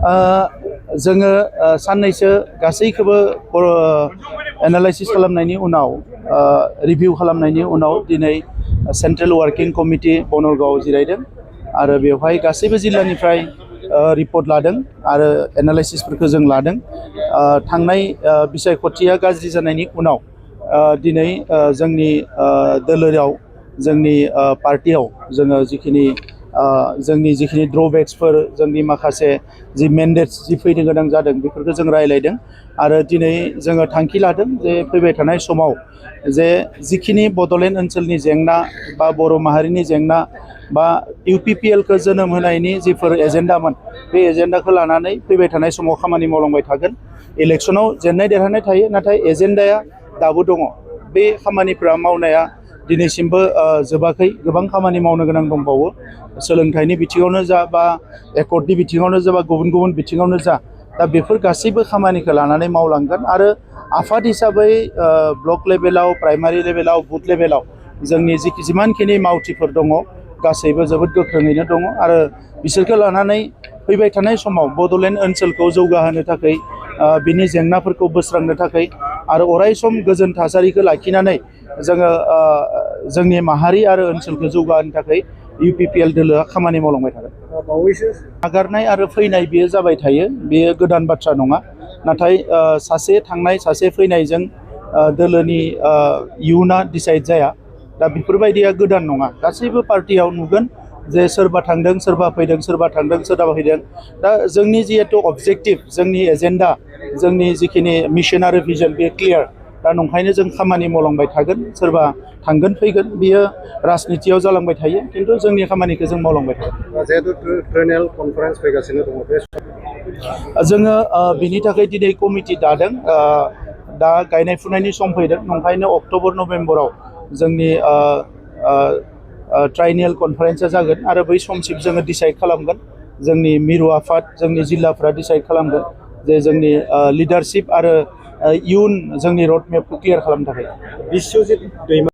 जोङो साननैसो गासैखौबो एनालाइसिस खालामनायनि उनाव रिभिउ खालामनायनि उनाव दिनै सेन्ट्रेल वार्किं कमिटि बनरगांव जिरायदों आरो बेवहाय गासैबो जिल्लानिफ्राय रिपर्ट लादों आरो एनालाइसिसफोरखौ जों लादों। थांनाय बिसायख'थिया गाज्रि जानायनि उनाव दिनै जोंनि दोलोआव जोंनि पार्टियाव जोङो जोंनि जिखिनि ड्रबेक्सफोर जोंनि माखासे जि मेन्डेट्स जि फैनो गोनां जादों बेफोरखौ जों रायलायदों आरो दिनै जोङो थांखि लादों जे फैबाय थानाय समाव जे जिखिनि बड'लेण्ड ओनसोलनि जेंना बा बर' माहारिनि जेंना बा UPPLखौ जोनोम होनायनि जिफोर एजेन्डामोन बे एजेन्डाखौ लानानै फैबाय थानाय समाव खामानि मावलांबाय थागोन। इलेक्सनाव जेननाय देरहानाय थायो, नाथाय एजेन्डाया दाबो दङ। बे खामानिफ्रा मावनाया दिनैसिमबो जोबाखै, गोबां खामानि मावनो गोनां दंबावो। सोलोंथाइनि बिथिङावनो जा बा एकर्डनि बिथिङावनो जा बा गुबुन गुबुन बिथिङावनो जा, दा बेफोर गासैबो खामानिखौ लानानै मावलांगोन आरो आफाद हिसाबै ब्लक लेभेलाव, प्राइमारि लेभेलाव, बुथ लेभेलाव जोंनि जिमानखिनि मावथिफोर दङ गासैबो जोबोद गोख्रोङैनो दङ आरो बिसोरखौ लानानै फैबाय थानाय समाव बड'लेण्ड ओनसोलखौ जौगाहोनो थाखाय, बिनि जेंनाफोरखौ बोस्रांनो थाखाय आरो अरायसम गोजोन थासारिखौ लाखिनानै जोङो जोंनि माहारि आरो ओनसोलखौ जौगाहोनो थाखाय UPPL दोलोआ खामानि मावलांबाय थागोन। नागारनाय आरो फैनाय बेयो जाबाय थायो, बेयो गोदान बाथ्रा नङा। नाथाय सासे थांनाय सासे फैनायजों दोलोनि इयुना डिसाइड जाया। दा बेफोरबायदिया गोदान नङा। गासैबो पार्टियाव नुगोन जे सोरबा थांदों, सोरबा फैदों, सोरबा थांदों, सोरबा फैदों। दा जोंनि जिहेथु अबजेक्टिभ, जोंनि एजेन्डा, जोंनि जिखिनि मिशन आरो भिजन बे क्लियार। दा नंखायनो जों खामानि मावलांबाय थागोन। सोरबा थांगोन फैगोन बियो राजनितियाव जालांबाय थायो, खिन्थु जोंनि खामानिखौ जों मावलांबाय थागोन। जिहेतु ट्रेनेल कनफारेन्स फैगासिनो दङ, बे जोङो बिनि थाखाय दिनै कमिटि दादों। दा गायनाय फुनायनि सम फैदों, नंखायनो अक्ट'बर नभेम्बराव जोंनि ट्राइनियेल कनफारेन्सआ जागोन आरो बै समसिम जोङो डिसाइड खालामगोन। जोंनि मिरु आफाद, जोंनि जिल्लाफ्रा डिसाइड खालामगोन जे जोंनि लिडारशिप आरो इयुन जोंनि रड मेपखौ क्लियार खालामनो थाखाय। बिस्वजित दैमा